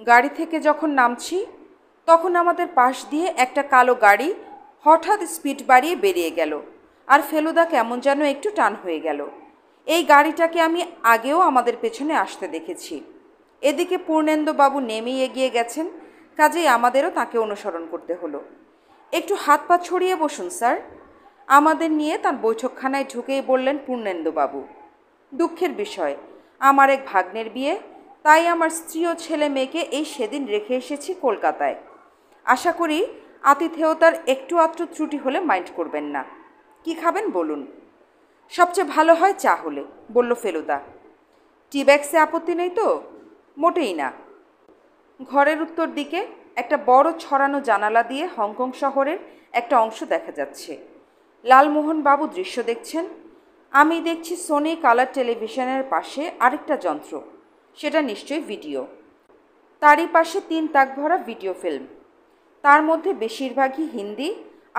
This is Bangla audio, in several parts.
গাড়ি থেকে যখন নামছি তখন আমাদের পাশ দিয়ে একটা কালো গাড়ি হঠাৎ স্পিড বাড়িয়ে বেরিয়ে গেল, আর ফেলুদা কেমন যেন একটু টান হয়ে গেল। এই গাড়িটাকে আমি আগেও আমাদের পেছনে আসতে দেখেছি। এদিকে পূর্ণেন্দুবাবু নেমেই এগিয়ে গেছেন, কাজেই আমাদেরও তাকে অনুসরণ করতে হলো। একটু হাত পা ছড়িয়ে বসুন স্যার, আমাদের নিয়ে তার বৈঠকখানায় ঢুকেই বললেন পূর্ণেন্দুবাবু। দুঃখের বিষয়, আমার এক ভাগ্নের বিয়ে, তাই আমার স্ত্রী ও ছেলে মেয়েকে এই সেদিন রেখে এসেছি কলকাতায়। আশা করি আতিথেয়তার একটু আধটু ত্রুটি হলে মাইন্ড করবেন না। কি খাবেন বলুন? সবচেয়ে ভালো হয় চা হলে, বলল ফেলুদা। টি ব্যাগসে আপত্তি নেই তো? মোটেই না। ঘরের উত্তর দিকে একটা বড় ছড়ানো জানালা দিয়ে হংকং শহরের একটা অংশ দেখা যাচ্ছে। লালমোহনবাবু দৃশ্য দেখছেন, আমি দেখছি সোনি কালার টেলিভিশনের পাশে আরেকটা যন্ত্র, সেটা নিশ্চয়ই ভিডিও। তারই পাশে 3 তাক ভরা ভিডিও ফিল্ম, তার মধ্যে বেশিরভাগই হিন্দি,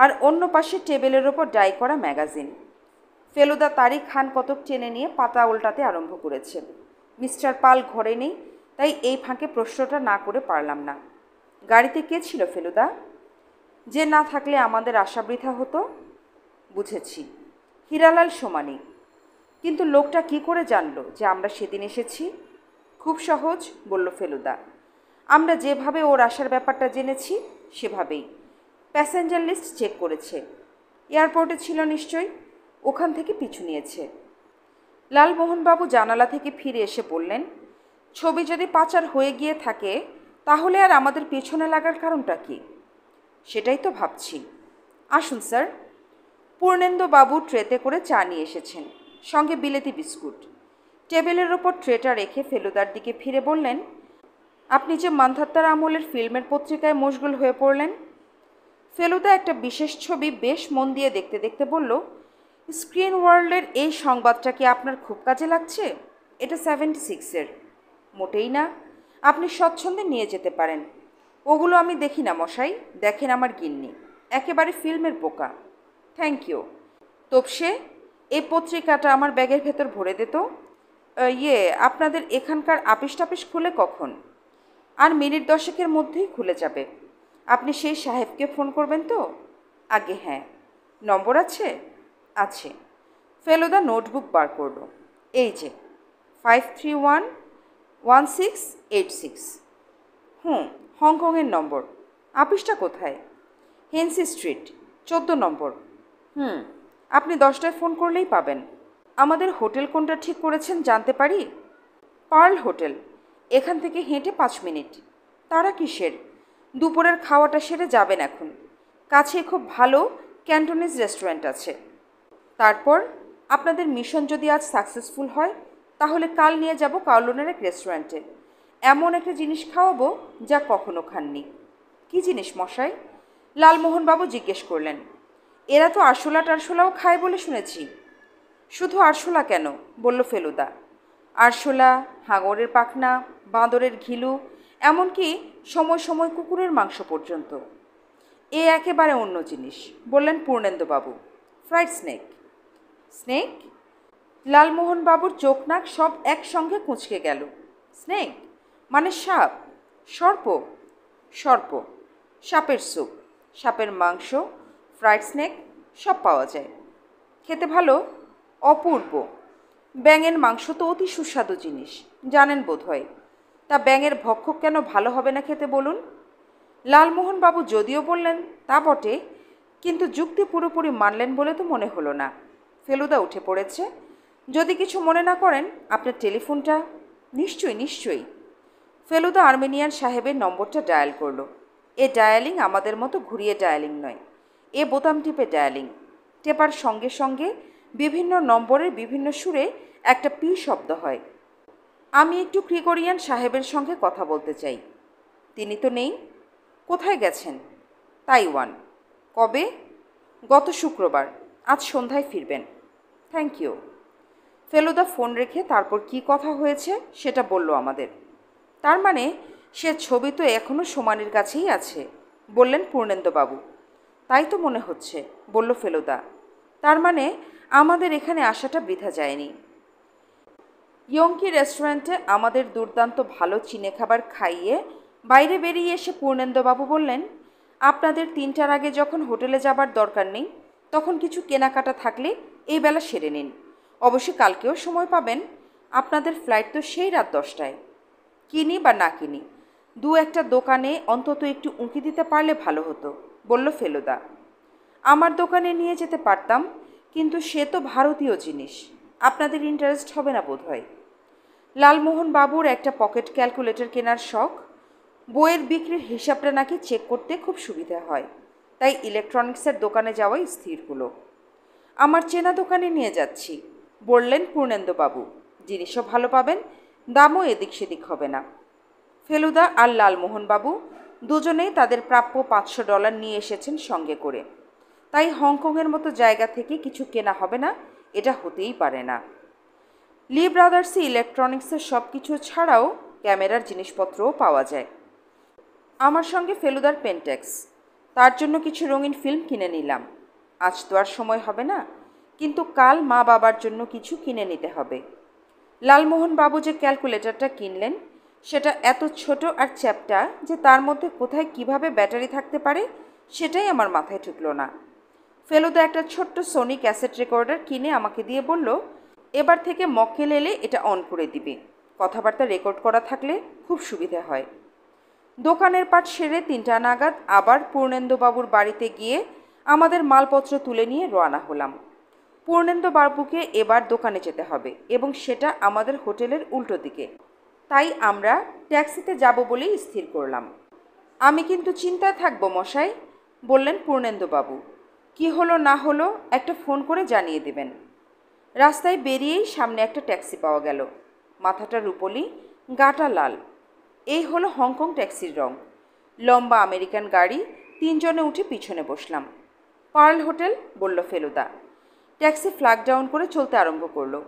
আর অন্য পাশে টেবিলের ওপর ডাই করা ম্যাগাজিন। ফেলুদা তারই খান কতক টেনে নিয়ে পাতা উল্টাতে আরম্ভ করেছে। মিস্টার পাল ঘরে নেই, তাই এই ফাঁকে প্রশ্নটা না করে পারলাম না। গাড়িতে কে ছিল ফেলুদা? যে না থাকলে আমাদের আশা বৃথা হতো। বুঝেছি, হীরালাল সোমানি। কিন্তু লোকটা কি করে জানলো যে আমরা সেদিন এসেছি? খুব সহজ, বলল ফেলুদা। আমরা যেভাবে ওর আসার ব্যাপারটা জেনেছি সেভাবেই। প্যাসেঞ্জার লিস্ট চেক করেছে। এয়ারপোর্টে ছিল নিশ্চয়ই, ওখান থেকে পিছু নিয়েছে। লালমোহনবাবু জানালা থেকে ফিরে এসে বললেন, ছবি যদি পাচার হয়ে গিয়ে থাকে তাহলে আর আমাদের পেছনে লাগার কারণটা কি? সেটাই তো ভাবছি। আসুন স্যার। পূর্ণেন্দুবাবু ট্রেতে করে চা নিয়ে এসেছেন, সঙ্গে বিলেতি বিস্কুট। টেবিলের ওপর ট্রেটা রেখে ফেলুদার দিকে ফিরে বললেন, আপনি যে মান্ধাত্তার আমলের ফিল্মের পত্রিকায় মশগুল হয়ে পড়লেন। ফেলুদা একটা বিশেষ ছবি বেশ মন দিয়ে দেখতে দেখতে বলল, স্ক্রিন ওয়ার্ল্ডের এই সংবাদটা কি আপনার খুব কাজে লাগছে? এটা 76-এর। মোটেই না, আপনি স্বচ্ছন্দে নিয়ে যেতে পারেন। ওগুলো আমি দেখি না মশাই, দেখেন আমার গিন্নি, একেবারে ফিল্মের পোকা। Thank you. তোপসে, এই পত্রিকাটা আমার ব্যাগের ভেতর ভরে দিত। আপনাদের এখানকার আপিস টাপিস খুলে কখন? আর মিনিট 10-এর মধ্যেই খুলে যাবে। আপনি সেই সাহেবকে ফোন করবেন তো? আগে হ্যাঁ। নম্বর আছে? আছে। ফেলুদা নোটবুক বার করল। এই যে 5311686। হংকংয়ের নম্বর। আপিসটা কোথায়? হেন্সি স্ট্রিট, 14 নম্বর। আপনি 10টায় ফোন করলেই পাবেন। আমাদের হোটেল কোনটা ঠিক করেছেন জানতে পারি? পার্ল হোটেল, এখান থেকে হেঁটে 5 মিনিট। তারা কিসের? দুপুরের খাওয়াটা সেরে যাবেন এখন। কাছে খুব ভালো ক্যান্টোনিজ রেস্টুরেন্ট আছে। তারপর আপনাদের মিশন যদি আজ সাকসেসফুল হয় তাহলে কাল নিয়ে যাব কাওলনের এক রেস্টুরেন্টে। এমন একটা জিনিস খাওয়াবো যা কখনো খাননি। কি জিনিস মশাই? লালমোহনবাবু জিজ্ঞেস করলেন। এরা তো আরশোলা টারশোলাও খায় বলে শুনেছি। শুধু আরশোলা কেন, বলল ফেলুদা। আরশোলা, হাঙরের পাখনা, বাঁদরের ঘিলু, এমনকি সময় সময় কুকুরের মাংস পর্যন্ত। এ একেবারে অন্য জিনিস, বললেন পূর্ণেন্দুবাবু। Fried snake. স্নেক? লালমোহনবাবুর চোখ নাক সব একসঙ্গে কুঁচকে গেল। স্নেক মানে সাপ? সর্প? সর্প। সাপের স্যুপ, সাপের মাংস, ফ্রাইড স্নেক সব পাওয়া যায়। খেতে ভালো? অপূর্ব। ব্যাঙের মাংস তো অতি সুস্বাদু জিনিস, জানেন বোধ হয়। তা ব্যাঙের ভক্ষক কেন ভালো হবে না খেতে বলুন? লালমোহনবাবু যদিও বললেন তা বটে, কিন্তু যুক্তি পুরোপুরি মানলেন বলে তো মনে হলো না। ফেলুদা উঠে পড়েছে। যদি কিছু মনে না করেন আপনার টেলিফোনটা। নিশ্চয়ই নিশ্চয়ই। ফেলুদা আর্মেনিয়ান সাহেবের নম্বরটা ডায়াল করলো। এ ডায়ালিং আমাদের মতো ঘুরিয়ে ডায়ালিং নয়, এ বোতাম টিপে ডায়ালিং। টেপার সঙ্গে সঙ্গে বিভিন্ন নম্বরের বিভিন্ন সুরে একটা পি শব্দ হয়। আমি একটু গ্রিগোরিয়ান সাহেবের সঙ্গে কথা বলতে চাই। তিনি তো নেই। কোথায় গেছেন? তাইওয়ান। কবে? গত শুক্রবার। আজ সন্ধ্যায় ফিরবেন। Thank you. ফেলুদা ফোন রেখে তারপর কি কথা হয়েছে সেটা বলল আমাদের। তার মানে সে ছবি তো এখনও সোমানির কাছেই আছে, বললেন পূর্ণেন্দুবাবু। তাই তো মনে হচ্ছে, বলল ফেলুদা। তার মানে আমাদের এখানে আসাটা বৃথা যায়নি। ইয়ংকি রেস্টুরেন্টে আমাদের দুর্দান্ত ভালো চিনে খাবার খাইয়ে বাইরে বেরিয়ে এসে পূর্ণেন্দুবাবু বললেন, আপনাদের 3টার আগে যখন হোটেলে যাবার দরকার নেই তখন কিছু কেনাকাটা থাকলে এই বেলা সেরে নিন। অবশ্যই কালকেও সময় পাবেন। আপনাদের ফ্লাইট তো সেই রাত 10টায়। কিনি বা না কিনি, একটা দোকানে অন্তত একটু উঁকি দিতে পারলে ভালো হতো, বলল ফেলুদা। আমার দোকানে নিয়ে যেতে পারতাম, কিন্তু সে তো ভারতীয় জিনিস, আপনাদের ইন্টারেস্ট হবে না বোধহয়। লালমোহন বাবুর একটা পকেট ক্যালকুলেটর কেনার শখ। বইয়ের বিক্রির হিসাবটা নাকি চেক করতে খুব সুবিধা হয়, তাই ইলেকট্রনিক্সের দোকানে যাওয়াই স্থির হলো। আমার চেনা দোকানে নিয়ে যাচ্ছি, বললেন পূর্ণেন্দুবাবু। জিনিসও ভালো পাবেন, দামও এদিক সেদিক হবে না। ফেলুদা আর লালমোহনবাবু দুজনেই তাদের প্রাপ্য $500 নিয়ে এসেছেন সঙ্গে করে, তাই হংকংয়ের মতো জায়গা থেকে কিছু কেনা হবে না, এটা হতেই পারে না। লি ব্রাদার্সে ইলেকট্রনিক্সের সব কিছু ছাড়াও ক্যামেরার জিনিসপত্রও পাওয়া যায়। আমার সঙ্গে ফেলুদার পেনটেক্স, তার জন্য কিছু রঙিন ফিল্ম কিনে নিলাম। আজ তো আর সময় হবে না, কিন্তু কাল মা বাবার জন্য কিছু কিনে নিতে হবে। লালমোহনবাবু যে ক্যালকুলেটরটা কিনলেন সেটা এত ছোট আর চ্যাপ্টা যে তার মধ্যে কোথায় কিভাবে ব্যাটারি থাকতে পারে সেটাই আমার মাথায় ঢুকলো না। ফেলুদা একটা ছোট্ট সোনি ক্যাসেট রেকর্ডার কিনে আমাকে দিয়ে বলল, এবার থেকে মক্কেল এলে এটা অন করে দিবে, কথাবার্তা রেকর্ড করা থাকলে খুব সুবিধা হয়। দোকানের পাট সেরে 3টা নাগাদ আবার পূর্ণেন্দুবাবুর বাড়িতে গিয়ে আমাদের মালপত্র তুলে নিয়ে রওনা হলাম। পূর্ণেন্দুবাবুকে এবার দোকানে যেতে হবে এবং সেটা আমাদের হোটেলের উল্টো দিকে, তাই আমরা ট্যাক্সিতে যাব বলেই স্থির করলাম। আমি কিন্তু চিন্তায় থাকবো মশাই, বললেন পূর্ণেন্দুবাবু। কি হলো না হলো একটা ফোন করে জানিয়ে দেবেন। রাস্তায় বেরিয়েই সামনে একটা ট্যাক্সি পাওয়া গেল। মাথাটা রুপোলি, গাটা লাল। এই হলো হংকং ট্যাক্সির রং। লম্বা আমেরিকান গাড়ি, 3জনে উঠে পিছনে বসলাম। পার্ল হোটেল, বলল ফেলুদা। ট্যাক্সি ফ্ল্যাগ ডাউন করে চলতে আরম্ভ করলো।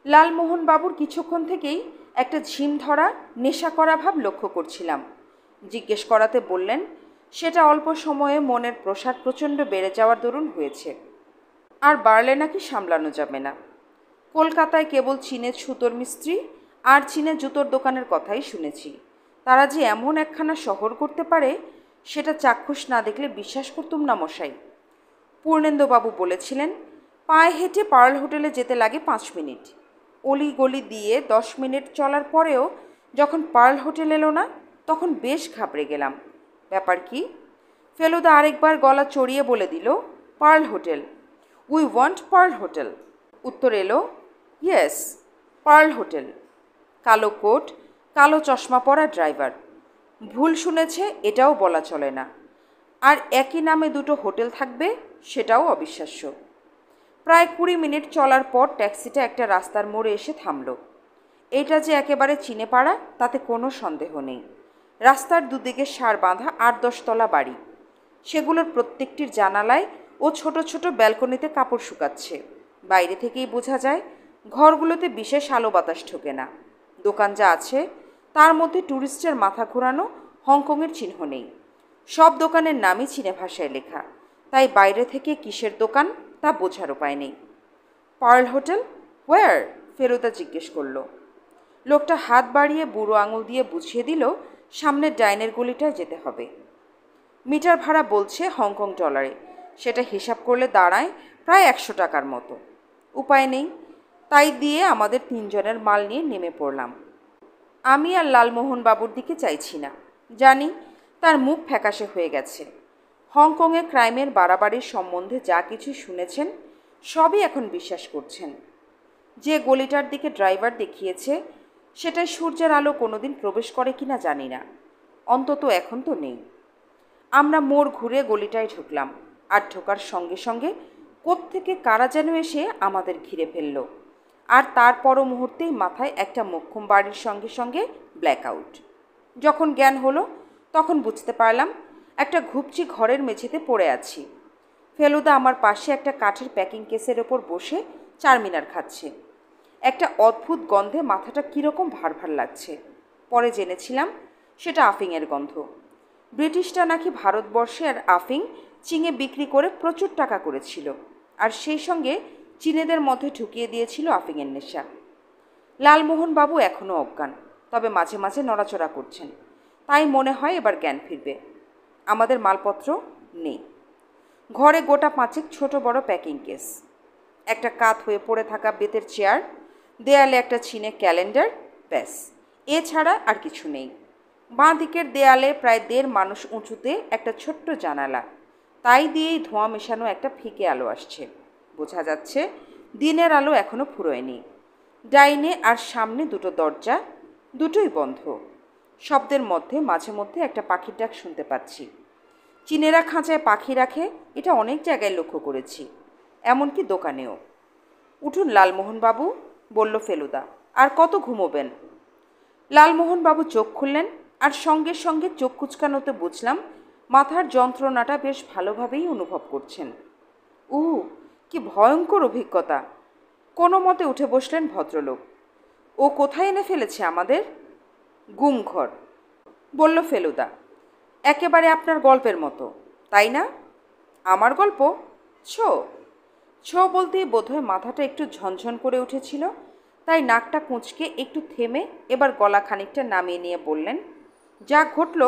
লালমোহনবাবুর কিছুক্ষণ থেকেই একটা ঝিম ধরা নেশা করা ভাব লক্ষ্য করছিলাম। জিজ্ঞেস করাতে বললেন, সেটা অল্প সময়ে মনের প্রসাদ প্রচণ্ড বেড়ে যাওয়ার দরুন হয়েছে, আর বাড়লে নাকি সামলানো যাবে না। কলকাতায় কেবল চীনের সুতোর মিস্ত্রি আর চীনের জুতোর দোকানের কথাই শুনেছি। তারা যে এমন একখানা শহর করতে পারে সেটা চাক্ষুষ না দেখলে বিশ্বাস করতুম না মশাই। পূর্ণেন্দুবাবু বলেছিলেন, পায়ে হেঁটে পার্ল হোটেলে যেতে লাগে 5 মিনিট। অলি গলি দিয়ে 10 মিনিট চলার পরেও যখন পার্ল হোটেল এলো না তখন বেশ ঘাবড়ে গেলাম। ব্যাপার কি? ফেলুদা আরেকবার গলা চড়িয়ে বলে দিল, Pearl hotel. We want Pearl hotel. উত্তর এলো, ইয়েস, পার্ল হোটেল। কালো কোট, কালো চশমা পরা ড্রাইভার। ভুল শুনেছে এটাও বলা চলে না। আর একই নামে 2টো হোটেল থাকবে সেটাও অবিশ্বাস্য। প্রায় 20 মিনিট চলার পর ট্যাক্সিটা একটা রাস্তার মোড়ে এসে থামল। এটা যে একেবারে চিনে পাড়া তাতে কোনো সন্দেহ নেই। রাস্তার দুদিকে সার বাঁধা 8-10 তলা বাড়ি, সেগুলোর প্রত্যেকটির জানালায় ও ছোট ছোট ব্যালকনিতে কাপড় শুকাচ্ছে। বাইরে থেকেই বোঝা যায় ঘরগুলোতে বিশেষ আলো বাতাস ঢোকে না। দোকান যা আছে তার মধ্যে ট্যুরিস্টের মাথা ঘোরানো হংকংয়ের চিহ্ন নেই। সব দোকানের নামই চীনা ভাষায় লেখা, তাই বাইরে থেকে কিসের দোকান তা বোঝার উপায় নেই। পার্ল হোটেল হোয়ার? ফেলুদা জিজ্ঞেস করল। লোকটা হাত বাড়িয়ে বুড়ো আঙুল দিয়ে বুঝিয়ে দিল সামনের ডাইনের গলিটায় যেতে হবে। মিটার ভাড়া বলছে হংকং ডলারে, সেটা হিসাব করলে দাঁড়ায় প্রায় 100 টাকার মতো। উপায় নেই, তাই দিয়ে আমাদের 3জনের মাল নিয়ে নেমে পড়লাম। আমি আর লালমোহনবাবুর দিকে চাইছি না, জানি তার মুখ ফ্যাকাশে হয়ে গেছে। হংকংয়ে ক্রাইমের বাড়াবাড়ির সম্বন্ধে যা কিছু শুনেছেন সবই এখন বিশ্বাস করছেন। যে গলিটার দিকে ড্রাইভার দেখিয়েছে সেটায় সূর্যের আলো কোনোদিন প্রবেশ করে কিনা জানি না, অন্তত এখন তো নেই। আমরা মোড় ঘুরে গলিটায় ঢুকলাম, আর ঢোকার সঙ্গে সঙ্গে কোত্থেকে কারা যেন এসে আমাদের ঘিরে ফেলল। আর তার পর মুহূর্তেই মাথায় একটা মোক্ষম বাড়ির সঙ্গে সঙ্গে ব্ল্যাকআউট। যখন জ্ঞান হলো তখন বুঝতে পারলাম একটা ঘুপচি ঘরের মেঝেতে পড়ে আছি। ফেলুদা আমার পাশে একটা কাঠের প্যাকিং কেসের ওপর বসে চারমিনার খাচ্ছে। একটা অদ্ভুত গন্ধে মাথাটা কীরকম ভার ভার লাগছে। পরে জেনেছিলাম সেটা আফিংয়ের গন্ধ। ব্রিটিশরা নাকি ভারতবর্ষে আর আফিং চীনে বিক্রি করে প্রচুর টাকা করেছিল, আর সেই সঙ্গে চীনেদের মধ্যে ঢুকিয়ে দিয়েছিল আফিংয়ের নেশা। লালমোহনবাবু এখনও অজ্ঞান, তবে মাঝে মাঝে নড়াচড়া করছেন। তাই মনে হয় এবার জ্ঞান ফিরবে। আমাদের মালপত্র নেই। ঘরে গোটা 5 ছোট বড় প্যাকিং কেস, একটা কাত হয়ে পড়ে থাকা বেতের চেয়ার, দেয়ালে একটা ছিনে ক্যালেন্ডার, ব্যাস। এছাড়া আর কিছু নেই। বাঁ দিকের দেয়ালে প্রায় 1.5 মানুষ উঁচুতে একটা ছোট্ট জানালা, তাই দিয়েই ধোঁয়া মেশানো একটা ফিকে আলো আসছে। বোঝা যাচ্ছে দিনের আলো এখনো ফুরোয়নি। ডাইনে আর সামনে 2টো দরজা, দুটোই বন্ধ। শব্দের মধ্যে মাঝে মধ্যে একটা পাখির ডাক শুনতে পাচ্ছি। চীনেরা খাঁচায় পাখি রাখে, এটা অনেক জায়গায় লক্ষ্য করেছি, এমনকি দোকানেও। উঠুন লালমোহনবাবু, বলল ফেলুদা, আর কত ঘুমোবেন? লালমোহনবাবু চোখ খুললেন, আর সঙ্গে সঙ্গে চোখ কুচকানোতে বুঝলাম মাথার যন্ত্রণাটা বেশ ভালোভাবেই অনুভব করছেন। কি ভয়ঙ্কর অভিজ্ঞতা! কোনো মতে উঠে বসলেন ভদ্রলোক। ও কোথায় এনে ফেলেছে আমাদের? গুমঘর, বলল ফেলুদা। একেবারে আপনার গল্পের মতো, তাই না? আমার গল্প? ছো ছো বলতেই বোধহয় মাথাটা একটু ঝনঝন করে উঠেছিল, তাই নাকটা কুঁচকে একটু থেমে এবার গলা খানিকটা নামিয়ে নিয়ে বললেন, যা ঘটল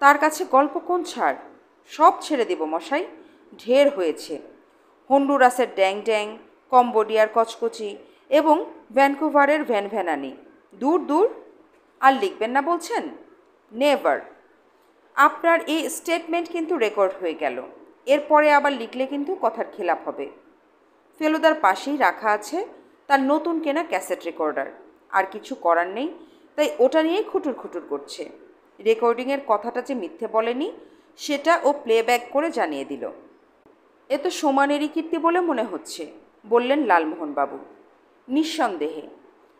তার কাছে গল্প কোন ছাড়? সব ছেড়ে দেব মশাই, ঢের হয়েছে। হন্ডুরাসের ড্যাং ড্যাং, কম্বোডিয়ার কচকচি এবং ভ্যানকুভারের ভ্যানভ্যানানি, দূর দূর। আর লিখবেন না বলছেন? নেভার। আপনার এই স্টেটমেন্ট কিন্তু রেকর্ড হয়ে গেল। এরপরে আবার লিখলে কিন্তু কথার খেলাপ হবে। ফেলুদার পাশেই রাখা আছে তার নতুন কেনা ক্যাসেট রেকর্ডার। আর কিছু করার নেই, তাই ওটা নিয়েই খুটুর খুটুর করছে। রেকর্ডিংয়ের কথাটা যে মিথ্যে বলেনি সেটা ও প্লেব্যাক করে জানিয়ে দিল। এ তো সমানেরই কীর্তি বলে মনে হচ্ছে, বললেন লালমোহনবাবু। নিঃসন্দেহে।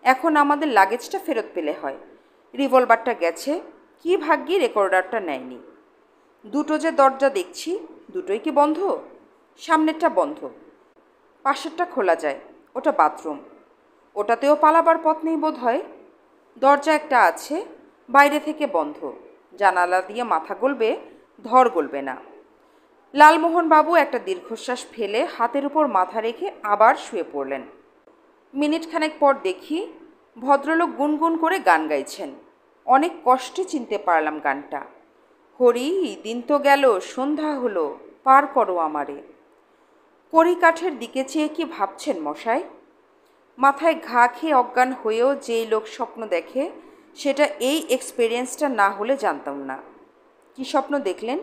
এখন আমাদের লাগেজটা ফেরত পেলে হয়। রিভলভারটা গেছে, কি ভাগ্যি রেকর্ডারটা নেয়নি। 2টো যে দরজা দেখছি, দুটোই কি বন্ধ? সামনেরটা বন্ধ, পাশেরটা খোলা যায়, ওটা বাথরুম। ওটাতেও পালাবার পথ নেই বোধ হয়। দরজা একটা আছে, বাইরে থেকে বন্ধ, জানালা দিয়ে মাথা গলবে, ধর গলবে না। লালমোহনবাবু একটা দীর্ঘশ্বাস ফেলে হাতের উপর মাথা রেখে আবার শুয়ে পড়লেন। মিনিটখানেক পর দেখি ভদ্রলোক গুনগুন করে গান গাইছেন। অনেক কষ্টে চিনতে পারলাম গানটা। হরি, দিন তো গেল, সন্ধ্যা হলো, পার করো আমারে। কড়িকাঠের দিকে চেয়ে কি ভাবছেন মশাই? মাথায় ঘা খেয়ে অজ্ঞান হয়েও যেই লোক স্বপ্ন দেখে, সেটা এই এক্সপেরিয়েন্সটা না হলে জানতাম না। কি স্বপ্ন দেখলেন?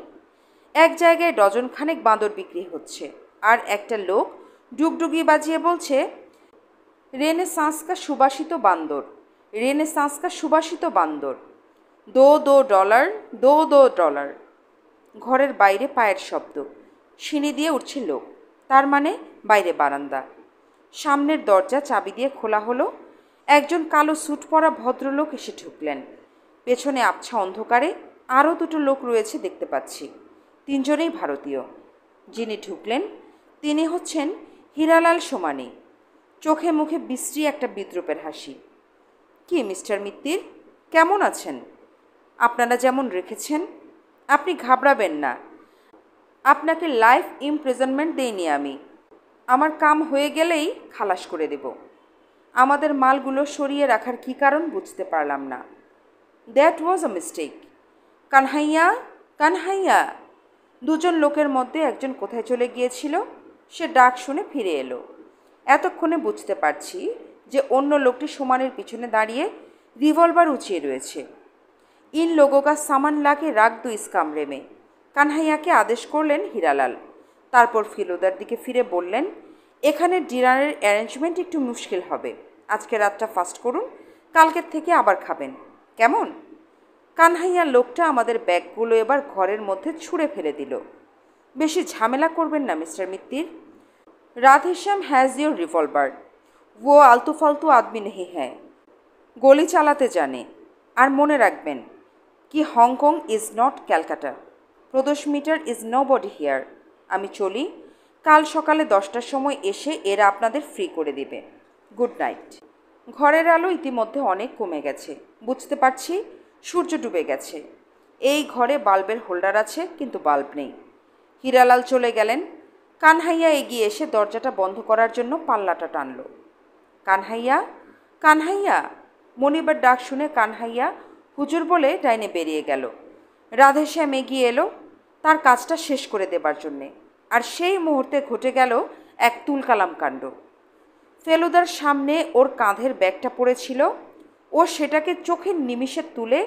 এক জায়গায় ডজনখানেক বাঁদর বিক্রি হচ্ছে, আর একটা লোক ডুগডুগি বাজিয়ে বলছে, রেনেসাঁস কা সুবাসিত বান্দর, রেনেসাঁস কা সুবাসিত বান্দর, $2 $2 ঘরের বাইরে পায়ের শব্দ, সিঁড়ি দিয়ে উঠছে লোক, তার মানে বাইরে বারান্দা। সামনের দরজা চাবি দিয়ে খোলা হলো। একজন কালো স্যুট পরা ভদ্রলোক এসে ঢুকলেন। পেছনে আবছা অন্ধকারে আরও 2টো লোক রয়েছে দেখতে পাচ্ছি, 3জনেই ভারতীয়। যিনি ঢুকলেন তিনি হচ্ছেন হীরালাল সোমানি। চোখে মুখে বিশ্রী একটা বিদ্রূপের হাসি। কি মিস্টার মিত্তির, কেমন আছেন? আপনারা যেমন রেখেছেন। আপনি ঘাবড়াবেন না, আপনাকে লাইফ ইমপ্রিজনমেন্ট দেইনি আমি। আমার কাম হয়ে গেলেই খালাস করে দেব। আমাদের মালগুলো সরিয়ে রাখার কী কারণ বুঝতে পারলাম না। That was a mistake. Kanhaiya, Kanhaiya. 2জন লোকের মধ্যে একজন কোথায় চলে গিয়েছিল, সে ডাক শুনে ফিরে এলো। এতক্ষণে বুঝতে পারছি যে অন্য লোকটি সোমানের পিছনে দাঁড়িয়ে রিভলভার উঁচিয়ে রয়েছে। ইন লোগো কা সামান লাকে রাখ দো ইস কামরে মে, কানহাইয়াকে আদেশ করলেন হীরালাল। তারপর ফেলুদার দিকে ফিরে বললেন, এখানে ডিনারের অ্যারেঞ্জমেন্ট একটু মুশকিল হবে। আজকে রাতটা ফাস্ট করুন, কালকের থেকে আবার খাবেন, কেমন? কানহাইয়া লোকটা আমাদের ব্যাগগুলো এবার ঘরের মধ্যে ছুঁড়ে ফেলে দিল। বেশি ঝামেলা করবেন না mister Mitter. Radheshyam has your revolver, ও আলতু ফালতু আদমি নেই হ্যাঁ, গলি চালাতে জানে। আর মনে রাখবেন কি Hong Kong is not Calcutta, Pradosh Mitter is nobody here. আমি চলি, কাল সকালে 10টার সময় এসে এরা আপনাদের ফ্রি করে দেবে। Good night. ঘরের আলো ইতিমধ্যে অনেক কমে গেছে, বুঝতে পারছি সূর্য ডুবে গেছে। এই ঘরে বাল্বের হোল্ডার আছে, কিন্তু বাল্ব নেই। হীরালাল চলে গেলেন। কানহাইয়া এগিয়ে এসে দরজাটা বন্ধ করার জন্য পাল্লাটা টানল। কানহাইয়া, কানহাইয়া। মনিবের ডাক শুনে কানহাইয়া হুজুর বলে ডাইনে বেরিয়ে গেল। রাধেশ্যাম এগিয়ে এলো তার কাজটা শেষ করে দেবার জন্যে, আর সেই মুহূর্তে ঘটে গেল এক তুলকালাম কাণ্ড। ফেলুদার সামনে ওর কাঁধের ব্যাগটা পড়েছিল, ও সেটাকে চোখের নিমিষে তুলে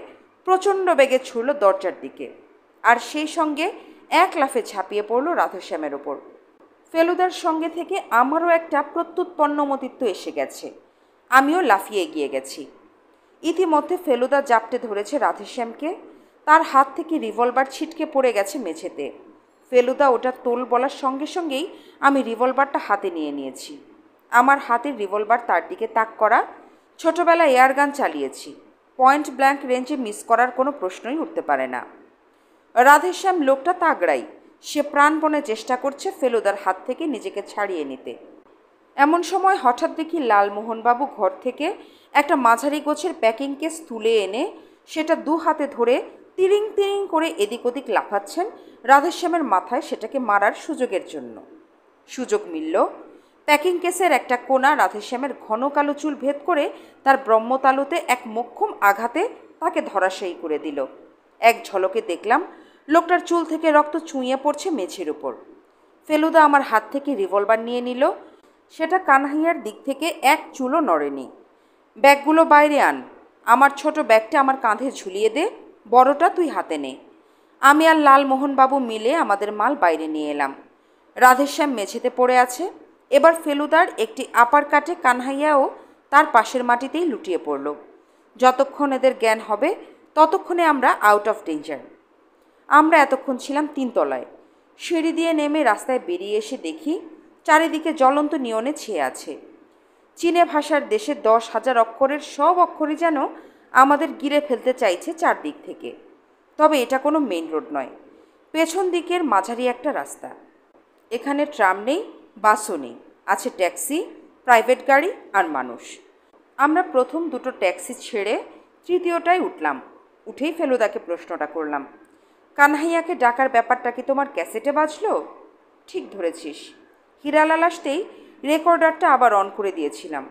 প্রচণ্ড বেগে ছুড়ল দরজার দিকে, আর সেই সঙ্গে এক লাফে ঝাঁপিয়ে পড়ল রাধেশ্যামের ওপর। ফেলুদার সঙ্গে থেকে আমারও একটা প্রত্যুৎপন্নমতিত্ব এসে গেছে, আমিও লাফিয়ে এগিয়ে গেছি। ইতিমধ্যে ফেলুদা জাপটে ধরেছে রাধেশ্যামকে, তার হাত থেকে রিভলভার ছিটকে পড়ে গেছে মেঝেতে। ফেলুদা ওটা তোল বলার সঙ্গে সঙ্গেই আমি রিভলভারটা হাতে নিয়ে নিয়েছি। আমার হাতের রিভলভার তার দিকে তাক করা। ছোটবেলায় এয়ারগান চালিয়েছি, পয়েন্ট ব্ল্যাঙ্ক রেঞ্জে মিস করার কোনো প্রশ্নই উঠতে পারে না। রাধেশ্যাম লোকটা তাগড়াই, সে প্রাণপণে চেষ্টা করছে ফেলুদার হাত থেকে নিজেকে ছাড়িয়ে নিতে। এমন সময় হঠাৎ দেখি লালমোহনবাবু ঘর থেকে একটা মাঝারি গোছের প্যাকিং কেস তুলে এনে সেটা দু হাতে ধরে তিরিং তিরিং করে এদিক ওদিক লাফাচ্ছেন রাধেশ্যামের মাথায় সেটাকে মারার সুযোগের জন্য। সুযোগ মিলল। প্যাকিং কেসের একটা কোণা রাধেশ্যামের ঘন কালো চুল ভেদ করে তার ব্রহ্মতালুতে এক মোক্ষম আঘাতে তাকে ধরাশায়ী করে দিল। এক ঝলকে দেখলাম লোকটার চুল থেকে রক্ত চুঁইয়ে পড়ছে মেঝের উপর। ফেলুদা আমার হাত থেকে রিভলভার নিয়ে নিল। সেটা কানহাইয়ার দিক থেকে এক চুলও নড়েনি। ব্যাগগুলো বাইরে আন, আমার ছোট ব্যাগটা আমার কাঁধে ঝুলিয়ে দে, বড়টা তুই হাতে নে। আমি আর লালমোহনবাবু মিলে আমাদের মাল বাইরে নিয়ে এলাম। রাধেশ্যাম মেঝেতে পড়ে আছে। এবার ফেলুদার একটি আপার কাটে কানহাইয়াও তার পাশের মাটিতেই লুটিয়ে পড়ল। যতক্ষণ এদের জ্ঞান হবে ততক্ষণে আমরা আউট অফ ডেঞ্জার। আমরা এতক্ষণ ছিলাম 3 তলায়। সিঁড়ি দিয়ে নেমে রাস্তায় বেরিয়ে এসে দেখি চারিদিকে জ্বলন্ত নিয়নে ছেয়ে আছে। চীনে ভাষার দেশে 10,000 অক্ষরের সব অক্ষরই যেন আমাদের গিরে ফেলতে চাইছে চারদিক থেকে। তবে এটা কোনো মেইন রোড নয়, পেছন দিকের মাঝারি একটা রাস্তা। এখানে ট্রাম নেই, বাসও নেই, আছে ট্যাক্সি, প্রাইভেট গাড়ি আর মানুষ। আমরা প্রথম দুটো ট্যাক্সি ছেড়ে তৃতীয়টায় উঠলাম। উঠেই ফেলুদাকে প্রশ্নটা করলাম, কানহাইয়াকে ডাকার ব্যাপারটা কি তোমার ক্যাসেটে বাজলো? ঠিক ধরেছিস। হিরালাল আসতেই রেকর্ডারটা আবার অন করে দিয়েছিলাম।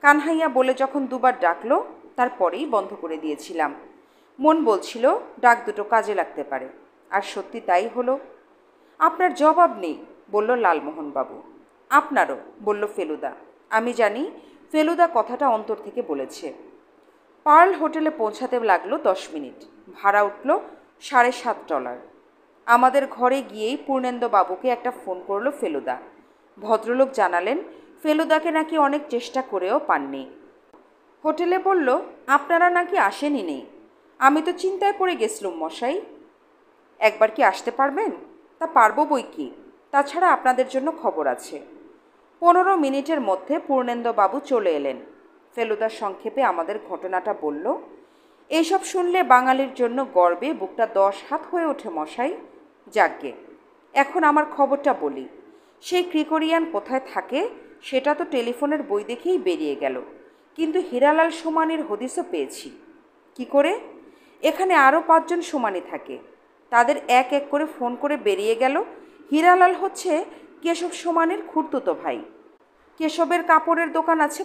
কানহাইয়া বলে যখন দুবার ডাকলো তারপরেই বন্ধ করে দিয়েছিলাম। মন বলছিল ডাক দুটো কাজে লাগতে পারে, আর সত্যি তাই হলো। আপনার জবাব নেই, বলল লালমোহনবাবু। আপনারও, বলল ফেলুদা। আমি জানি ফেলুদা কথাটা অন্তর থেকে বলেছে। পার্ল হোটেলে পৌঁছাতে লাগলো 10 মিনিট। ভাড়া উঠল $7.5। আমাদের ঘরে গিয়েই পূর্ণেন্দুবাবুকে একটা ফোন করলো ফেলুদা। ভদ্রলোক জানালেন ফেলুদাকে নাকি অনেক চেষ্টা করেও পাননি। হোটেলে বলল আপনারা নাকি আসেনি নেই। আমি তো চিন্তায় পড়ে গেছিলাম মশাই। একবার কি আসতে পারবেন? তা পারবো বই কি, তাছাড়া আপনাদের জন্য খবর আছে। 15 মিনিটের মধ্যে পূর্ণেন্দুবাবু চলে এলেন। ফেলুদা সংক্ষেপে আমাদের ঘটনাটা বলল। এইসব শুনলে বাঙালির জন্য গর্বে বুকটা 10 হাত হয়ে ওঠে মশাই। যাকগে, এখন আমার খবরটা বলি। সেই ক্রিকোরিয়ান কোথায় থাকে সেটা তো টেলিফোনের বই দেখেই বেরিয়ে গেল, কিন্তু হীরালাল সোমানির হদিসও পেয়েছি। কি করে? এখানে আরও 5 জন সোমানি থাকে, তাদের এক এক করে ফোন করে বেরিয়ে গেল হীরালাল হচ্ছে কেশব সোমানির খুড়তুতো ভাই। কেশবের কাপড়ের দোকান আছে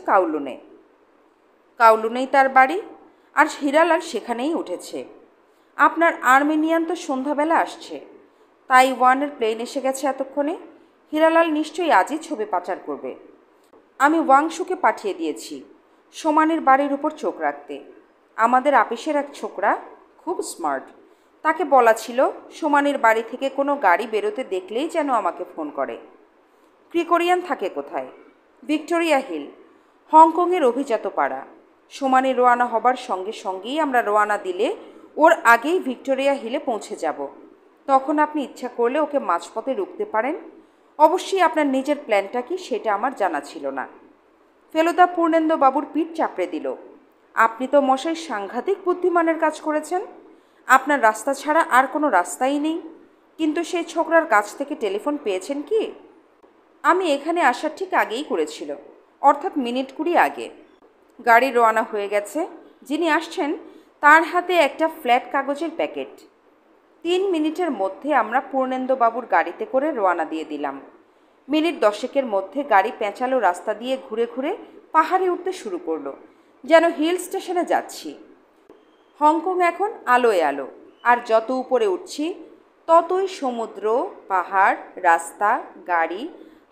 কাউলুনেই তার বাড়ি, আর হীরালাল সেখানেই উঠেছে। আপনার আর্মেনিয়ান তো সন্ধ্যাবেলা আসছে, তাইওয়ানের প্লেন এসে গেছে এতক্ষণে। হীরালাল নিশ্চয়ই আজই ছবি পাচার করবে। আমি ওয়াংশুকে পাঠিয়ে দিয়েছি সোমানির বাড়ির উপর চোখ রাখতে। আমাদের আপিসের এক ছোকরা, খুব স্মার্ট, তাকে বলা ছিল সোমানির বাড়ি থেকে কোনো গাড়ি বেরোতে দেখলেই যেন আমাকে ফোন করে। ক্রিকোরিয়ান থাকে কোথায়? ভিক্টোরিয়া হিল, হংকংয়ের অভিজাত পাড়া। সোমানি রোয়ানা হবার সঙ্গে সঙ্গেই আমরা রোয়ানা দিলে ওর আগেই ভিক্টোরিয়া হিলে পৌঁছে যাব। তখন আপনি ইচ্ছা করলে ওকে মাঝপথে রুখতে পারেন। অবশ্যই আপনার নিজের প্ল্যানটা কি সেটা আমার জানা ছিল না। ফেলুদা পূর্ণেন্দুবাবুর পিঠ চাপড়ে দিল। আপনি তো মশাই সাংঘাতিক বুদ্ধিমানের কাজ করেছেন। আপনার রাস্তা ছাড়া আর কোনো রাস্তাই নেই। কিন্তু সেই ছোকরার কাছ থেকে টেলিফোন পেয়েছেন কি? আমি এখানে আসার ঠিক আগেই করেছিল, অর্থাৎ মিনিট 20 আগে। গাড়ি রওনা হয়ে গেছে। যিনি আসছেন তার হাতে একটা ফ্ল্যাট কাগজের প্যাকেট। 3 মিনিটের মধ্যে আমরা পূর্ণেন্দুবাবুর গাড়িতে করে রওনা দিয়ে দিলাম। মিনিট 10-এর মধ্যে গাড়ি পেঁচালো রাস্তা দিয়ে ঘুরে ঘুরে পাহাড়ে উঠতে শুরু করলো, যেন হিল স্টেশনে যাচ্ছি। হংকং এখন আলোয় আলো, আর যত উপরে উঠছি ততই সমুদ্র, পাহাড়, রাস্তা, গাড়ি,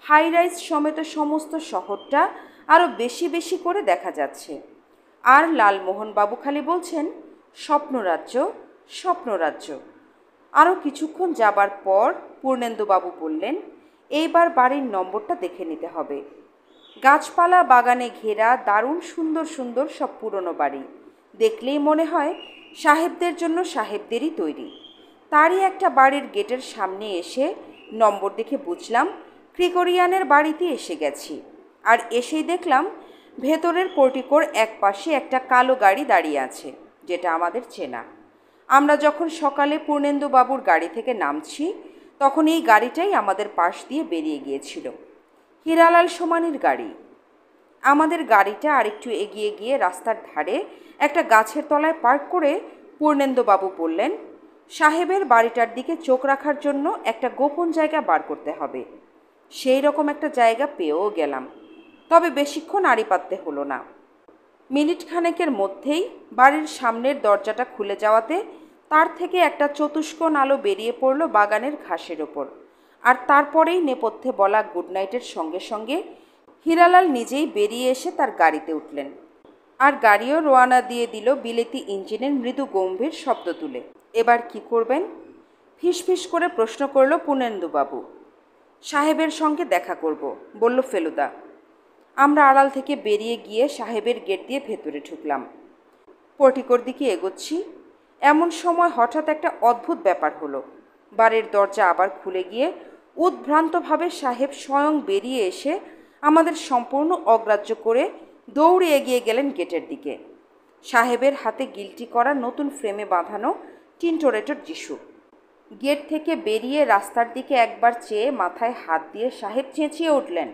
হাই রাইজ সমেত সমস্ত শহরটা আরও বেশি বেশি করে দেখা যাচ্ছে। আর লালমোহনবাবু খালি বলছেন, স্বপ্নরাজ্য, স্বপ্নরাজ্য। আরও কিছুক্ষণ যাবার পর পূর্ণেন্দুবাবু বললেন, এইবার বাড়ির নম্বরটা দেখে নিতে হবে। গাছপালা বাগানে ঘেরা দারুণ সুন্দর সুন্দর সব পুরনো বাড়ি, দেখলেই মনে হয় সাহেবদের জন্য সাহেবদেরই তৈরি। তারই একটা বাড়ির গেটের সামনে এসে নম্বর দেখে বুঝলাম ক্রিকোরিয়ানের বাড়িতে এসে গেছি। আর এসেই দেখলাম ভেতরের পোর্টিকোর এক পাশে একটা কালো গাড়ি দাঁড়িয়ে আছে, যেটা আমাদের চেনা। আমরা যখন সকালে পূর্ণেন্দুবাবুর গাড়ি থেকে নামছি তখন এই গাড়িটাই আমাদের পাশ দিয়ে বেরিয়ে গিয়েছিল। হীরালাল সোমানির গাড়ি। আমাদের গাড়িটা আরেকটু এগিয়ে গিয়ে রাস্তার ধারে একটা গাছের তলায় পার্ক করে পূর্ণেন্দুবাবু বললেন, সাহেবের বাড়িটার দিকে চোখ রাখার জন্য একটা গোপন জায়গা বার করতে হবে। সেই রকম একটা জায়গা পেয়েও গেলাম, তবে বেশিক্ষণ আড়ি পাততে হলো না। মিনিট খানেকের মধ্যেই বাড়ির সামনের দরজাটা খুলে যাওয়াতে তার থেকে একটা চতুষ্কোণ আলো বেরিয়ে পড়ল বাগানের ঘাসের ওপর। আর তারপরেই নেপথ্যে বলা গুড নাইটের সঙ্গে সঙ্গে হীরালাল নিজেই বেরিয়ে এসে তার গাড়িতে উঠলেন। আর গাড়িও রওনা দিয়ে দিল বিলেতি ইঞ্জিনের মৃদু গম্ভীর শব্দ তুলে। এবার কি করবেন? ফিসফিস করে প্রশ্ন করল পূর্ণেন্দুবাবু। সাহেবের সঙ্গে দেখা করব, বলল ফেলুদা। আমরা আড়াল থেকে বেরিয়ে গিয়ে সাহেবের গেট দিয়ে ভেতরে ঢুকলাম। পোর্টিকোর দিকে এগোচ্ছি, এমন সময় হঠাৎ একটা অদ্ভুত ব্যাপার হলো। বাড়ির দরজা আবার খুলে গিয়ে উদ্ভ্রান্তভাবে সাহেব স্বয়ং বেরিয়ে এসে আমাদের সম্পূর্ণ অগ্রাহ্য করে দৌড়ে এগিয়ে গেলেন গেটের দিকে। সাহেবের হাতে গিল্টি করা নতুন ফ্রেমে বাঁধানো টিনটোরেটর যিশু। গেট থেকে বেরিয়ে রাস্তার দিকে একবার চেয়ে মাথায় হাত দিয়ে সাহেব চেঁচিয়ে উঠলেন,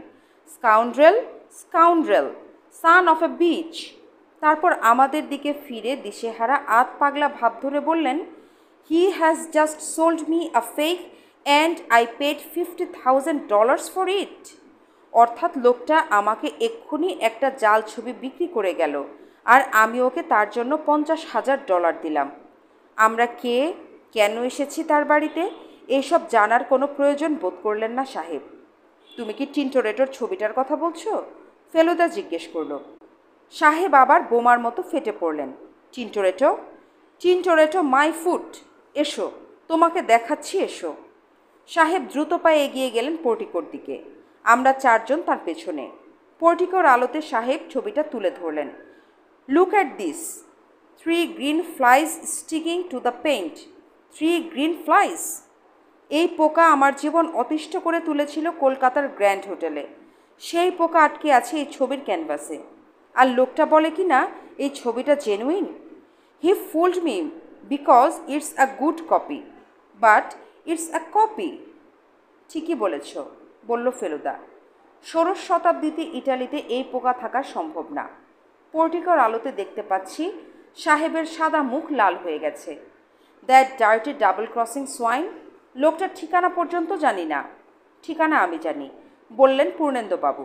scoundrel, scoundrel, son of A beach. তারপর আমাদের দিকে ফিরে দিশেহারা আধ পাগলা ভাব ধরে বললেন, he has just sold me a fake and I paid $50,000 for it. অর্থাৎ লোকটা আমাকে এক্ষুনি একটা জাল ছবি বিক্রি করে গেল, আর আমি ওকে তার জন্য $50,000 দিলাম। আমরা কে, কেন এসেছি তার বাড়িতে, এইসব জানার কোনো প্রয়োজন বোধ করলেন না সাহেব। তুমি কি টিনটোরেটোর ছবিটার কথা বলছো? ফেলুদা জিজ্ঞেস করল। সাহেব আবার বোমার মতো ফেটে পড়লেন। টিনটোরেটো, টিনটোরেটো মাই ফুট, এসো, তোমাকে দেখাচ্ছি, এসো। সাহেব দ্রুত পায়ে এগিয়ে গেলেন পোর্টিকোর দিকে। আমরা চারজন তার পেছনে। পোর্টিকোর আলোতে সাহেব ছবিটা তুলে ধরলেন। Look at this, 3 green flies sticking to the paint. 3 green flies. এই পোকা আমার জীবন অতিষ্ঠ করে তুলেছিল কলকাতার গ্র্যান্ড হোটেলে। সেই পোকা আটকে আছে এই ছবির ক্যানভাসে। আর লোকটা বলে কি না এই ছবিটা genuine. He fooled me because it's a good copy, but it's a copy. ঠিকই বলেছ, বলল ফেলুদা। 16 শতাব্দীতে ইটালিতে এই পোকা থাকা সম্ভব না। পোর্টিকোর আলোতে দেখতে পাচ্ছি সাহেবের সাদা মুখ লাল হয়ে গেছে। That dirty double crossing swine. লোকটার ঠিকানা পর্যন্ত জানি না। ঠিকানা আমি জানি, বললেন পূর্ণেন্দুবাবু।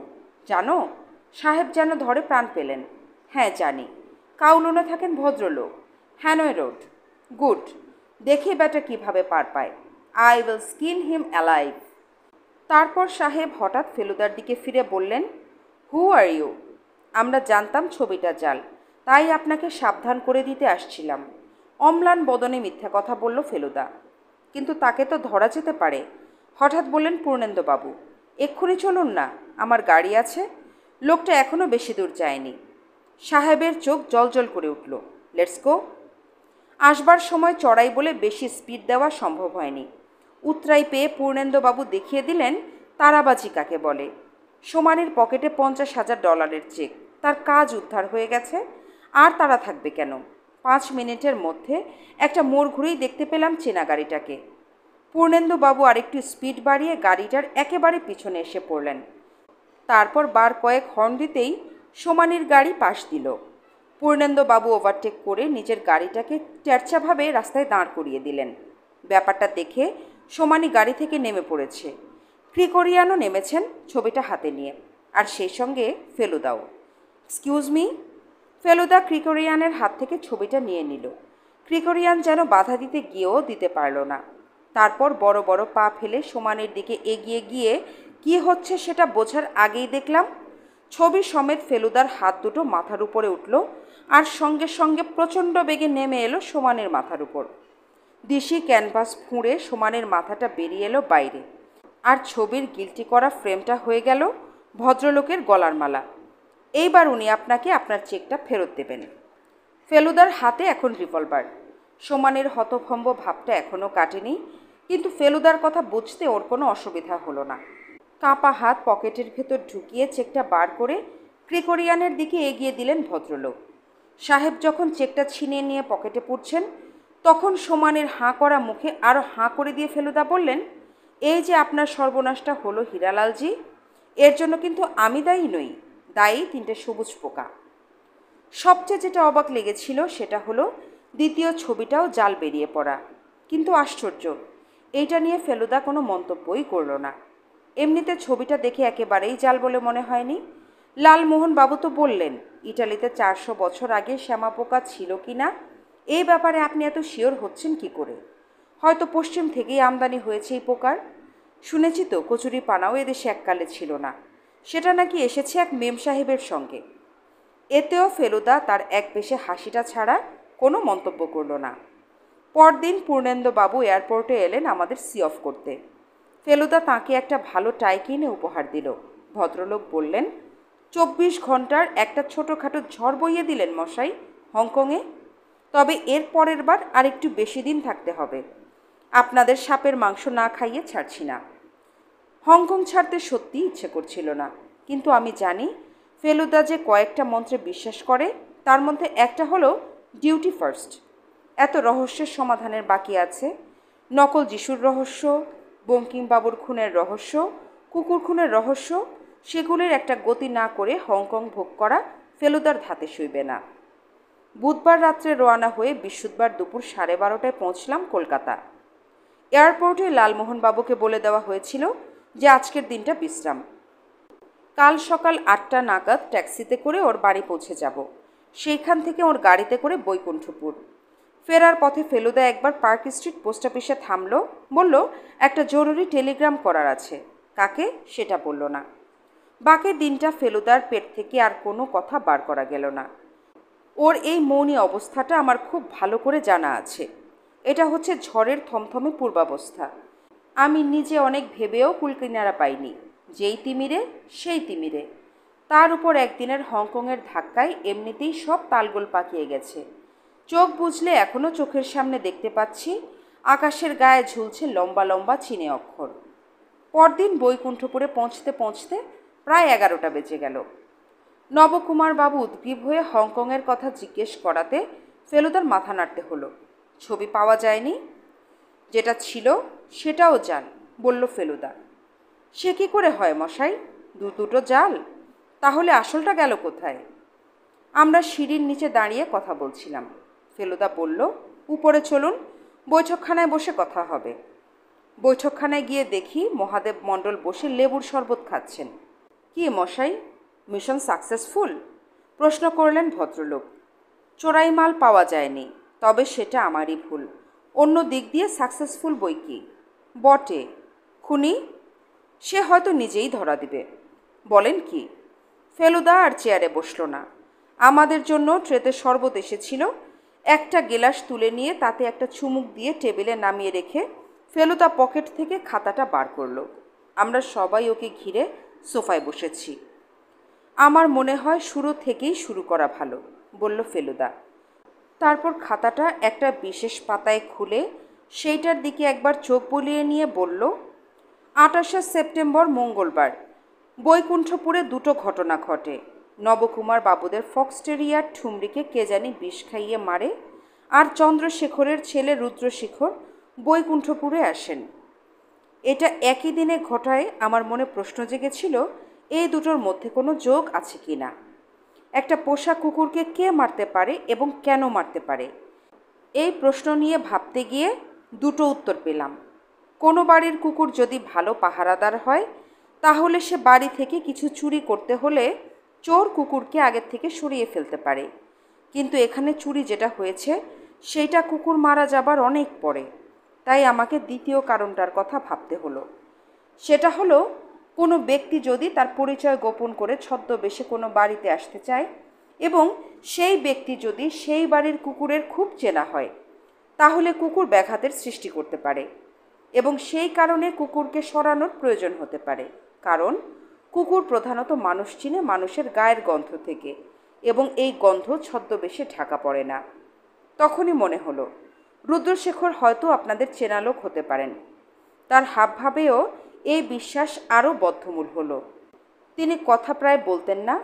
জানো? সাহেব যেন ধরে প্রাণ পেলেন। হ্যাঁ জানি। কাউলনে থাকেন ভদ্রলোক, হ্যানয় রোড। গুড। দেখি ব্যাটা কিভাবে পার পায়। I will skin him alive. তারপর সাহেব হঠাৎ ফেলুদার দিকে ফিরে বললেন, হু আর ইউ? আমরা জানতাম ছবিটা জাল, তাই আপনাকে সাবধান করে দিতে আসছিলাম। অম্লান বদনে মিথ্যা কথা বলল ফেলুদা। কিন্তু তাকে তো ধরা যেতে পারে। হঠাৎ বললেন পূর্ণেন্দুবাবু, এক্ষুনি চলুন না, আমার গাড়ি আছে। লোকটা এখনও বেশি দূর যায়নি। সাহেবের চোখ জলজল করে উঠল। Let's go. আসবার সময় চড়াই বলে বেশি স্পিড দেওয়া সম্ভব হয়নি। উতরাই পেয়ে পূর্ণেন্দুবাবু দেখিয়ে দিলেন তারাবাজি কাকে বলে। সোমানির পকেটে $50,000 চেক। তার কাজ উদ্ধার হয়ে গেছে। আর তারা থাকবে কেন? 5 মিনিটের মধ্যে একটা মোড় ঘুরেই দেখতে পেলাম চেনা গাড়িটাকে। পূর্ণেন্দুবাবু আরেকটু স্পিড বাড়িয়ে গাড়িটার একেবারে পিছনে এসে পড়লেন। তারপর বার কয়েক হর্ন দিতেই সোমানির গাড়ি পাশ দিল। পূর্ণেন্দুবাবু ওভারটেক করে নিজের গাড়িটাকে টেরচাভাবে রাস্তায় দাঁড় করিয়ে দিলেন। ব্যাপারটা দেখে সোমানি গাড়ি থেকে নেমে পড়েছে। ক্রিকোরিয়ানও নেমেছেন ছবিটা হাতে নিয়ে, আর সেই সঙ্গে ফেলুদাও। Excuse me. ফেলুদা ক্রিকোরিয়ানের হাত থেকে ছবিটা নিয়ে নিল। ক্রিকোরিয়ান যেন বাধা দিতে গিয়েও দিতে পারল না। তারপর বড় বড় পা ফেলে সমানের দিকে এগিয়ে গিয়ে কী হচ্ছে সেটা বোঝার আগেই দেখলাম ছবি সমেত ফেলুদার হাত দুটো মাথার উপরে উঠল আর সঙ্গে সঙ্গে প্রচণ্ড বেগে নেমে এলো সমানের মাথার উপর। দিশি ক্যানভাস ফুঁড়ে সমানের মাথাটা বেরিয়ে এলো বাইরে, আর ছবির গিল্টি করা ফ্রেমটা হয়ে গেল ভদ্রলোকের গলার মালা। এইবার উনি আপনাকে আপনার চেকটা ফেরত দেবেন। ফেলুদার হাতে এখন রিভলভার। সমানের হতভম্ব ভাবটা এখনও কাটেনি, কিন্তু ফেলুদার কথা বুঝতে ওর কোনো অসুবিধা হলো না। কাঁপা হাত পকেটের ভেতর ঢুকিয়ে চেকটা বার করে ক্রিকোরিয়ানের দিকে এগিয়ে দিলেন ভদ্রলোক। সাহেব যখন চেকটা ছিনিয়ে নিয়ে পকেটে পুরছেন, তখন সমানের হাঁ করা মুখে আরও হাঁ করে দিয়ে ফেলুদা বললেন, এই যে আপনার সর্বনাশটা হলো হীরালালজি, এর জন্য কিন্তু আমি দায়ী নই, দায়ী 3টে সবুজ পোকা। সবচেয়ে যেটা অবাক লেগেছিল সেটা হলো দ্বিতীয় ছবিটাও জাল বেরিয়ে পড়া। কিন্তু আশ্চর্য, এইটা নিয়ে ফেলুদা কোনো মন্তব্যই করল না। এমনিতে ছবিটা দেখে একেবারেই জাল বলে মনে হয়নি। লালমোহন বাবু তো বললেন ইটালিতে 400 বছর আগে শ্যামাপোকা ছিল কি না, এই ব্যাপারে আপনি এত শিওর হচ্ছেন কি করে? হয়তো পশ্চিম থেকেই আমদানি হয়েছে এই পোকার। শুনেছি তো কচুরি পানাও এদেশে এককালে ছিল না, সেটা নাকি এসেছে এক মেম সাহেবের সঙ্গে। এতেও ফেলুদা তার এক পেশে হাসিটা ছাড়া কোনো মন্তব্য করল না। পরদিন পূর্ণেন্দুবাবু এয়ারপোর্টে এলেন আমাদের সি অফ করতে। ফেলুদা তাঁকে একটা ভালো টাই কিনে উপহার দিল। ভদ্রলোক বললেন, 24 ঘন্টার একটা ছোটোখাটো ঝড় বইয়ে দিলেন মশাই হংকংয়ে। তবে এর পরের বার আর একটু বেশি দিন থাকতে হবে। আপনাদের সাপের মাংস না খাইয়ে ছাড়ছি না। হংকং ছাড়তে সত্যিই ইচ্ছে করছিল না, কিন্তু আমি জানি ফেলুদা যে কয়েকটা মন্ত্রে বিশ্বাস করে, তার মধ্যে একটা হলো ডিউটি ফার্স্ট। এত রহস্যের সমাধানের বাকি আছে। নকল যিশুর রহস্য, বঙ্কিমবাবুর খুনের রহস্য, কুকুর খুনের রহস্য, সেগুলির একটা গতি না করে হংকং ভোগ করা ফেলুদার ধাতে সইবে না। বুধবার রাত্রে রওনা হয়ে বৃহস্পতিবার দুপুর 12:30টায় পৌঁছলাম কলকাতা। এয়ারপোর্টে লালমোহনবাবুকে বলে দেওয়া হয়েছিল যে আজকের দিনটা বিশ্রাম। কাল সকাল 8টা নাগাদ ট্যাক্সিতে করে ওর বাড়ি পৌঁছে যাব। সেইখান থেকে ওর গাড়িতে করে বৈকুণ্ঠপুর। ফেরার পথে ফেলুদা একবার পার্ক স্ট্রিট পোস্ট অফিসে থামল, বলল একটা জরুরি টেলিগ্রাম করার আছে। কাকে সেটা বলল না। বাকি দিনটা ফেলুদার পেট থেকে আর কোনো কথা বার করা গেল না। ওর এই মৌনী অবস্থাটা আমার খুব ভালো করে জানা আছে। এটা হচ্ছে ঝড়ের থমথমে পূর্বাবস্থা। আমি নিজে অনেক ভেবেও কুলকিনারা পাইনি। যেই তিমিরে সেই তিমিরে। তার উপর একদিনের হংকংয়ের ধাক্কায় এমনিতেই সব তালগোল পাকিয়ে গেছে। চোখ বুঝলে এখনও চোখের সামনে দেখতে পাচ্ছি আকাশের গায়ে ঝুলছে লম্বা লম্বা চীনে অক্ষর। পরদিন বৈকুণ্ঠপুরে পৌঁছতে পৌঁছতে প্রায় 11টা বেজে গেল। নবকুমারবাবু উদ্গ্রীব হয়ে হংকংয়ের কথা জিজ্ঞেস করাতে ফেলুদার মাথা নাড়তে হলো। ছবি পাওয়া যায়নি, যেটা ছিল সেটাও জাল, বলল ফেলুদা। সে কি করে হয় মশাই, দুটো জাল? তাহলে আসলটা গেল কোথায়? আমরা সিঁড়ির নিচে দাঁড়িয়ে কথা বলছিলাম। ফেলুদা বলল, উপরে চলুন, বৈঠকখানায় বসে কথা হবে। বৈঠকখানায় গিয়ে দেখি মহাদেব মণ্ডল বসে লেবুর শরবত খাচ্ছেন। কি মশাই, মিশন সাকসেসফুল? প্রশ্ন করলেন ভদ্রলোক। চোরাই মাল পাওয়া যায়নি, তবে সেটা আমারই ভুল। অন্য দিক দিয়ে সাকসেসফুল বই কি? বটে। খুনি? সে হয়তো নিজেই ধরা দিবে। বলেন কি? ফেলুদা আর চেয়ারে বসল না। আমাদের জন্য ট্রেতে শরবত এসেছিল। একটা গেলাস তুলে নিয়ে তাতে একটা চুমুক দিয়ে টেবিলে নামিয়ে রেখে ফেলুদা পকেট থেকে খাতাটা বার করল। আমরা সবাই ওকে ঘিরে সোফায় বসেছি। আমার মনে হয় শুরু থেকেই শুরু করা ভালো, বলল ফেলুদা। তারপর খাতাটা একটা বিশেষ পাতায় খুলে সেইটার দিকে একবার চোখ বুলিয়ে নিয়ে বলল, 28শে সেপ্টেম্বর মঙ্গলবার বৈকুণ্ঠপুরে দুটো ঘটনা ঘটে। নবকুমার বাবুদের ফক্সটেরিয়ার ঠুমরিকে কে জানি বিষ খাইয়ে মারে, আর চন্দ্রশেখরের ছেলে রুদ্রশেখর বৈকুণ্ঠপুরে আসেন। এটা একই দিনে ঘটায় আমার মনে প্রশ্ন জেগেছিল, এই দুটোর মধ্যে কোনো যোগ আছে কি না। একটা পোষা কুকুরকে কে মারতে পারে এবং কেন মারতে পারে, এই প্রশ্ন নিয়ে ভাবতে গিয়ে দুটো উত্তর পেলাম। কোনো বাড়ির কুকুর যদি ভালো পাহারাদার হয়, তাহলে সে বাড়ি থেকে কিছু চুরি করতে হলে চোর কুকুরকে আগের থেকে সরিয়ে ফেলতে পারে। কিন্তু এখানে চুরি যেটা হয়েছে সেইটা কুকুর মারা যাবার অনেক পরে, তাই আমাকে দ্বিতীয় কারণটার কথা ভাবতে হলো। সেটা হলো, কোনো ব্যক্তি যদি তার পরিচয় গোপন করে ছদ্মবেশে কোনো বাড়িতে আসতে চায় এবং সেই ব্যক্তি যদি সেই বাড়ির কুকুরের খুব চেনা হয়, তাহলে কুকুর ব্যাঘাতের সৃষ্টি করতে পারে এবং সেই কারণে কুকুরকে সরানোর প্রয়োজন হতে পারে। কারণ কুকুর প্রধানত মানুষ চিনে মানুষের গায়ের গন্ধ থেকে, এবং এই গন্ধ ছদ্মবেশে ঢাকা পড়ে না। তখনই মনে হলো রুদ্রশেখর হয়তো আপনাদের চেনা লোক হতে পারেন। তার হাবভাবেও এই বিশ্বাস আরও বদ্ধমূল হলো। তিনি কথা প্রায় বলতেন না,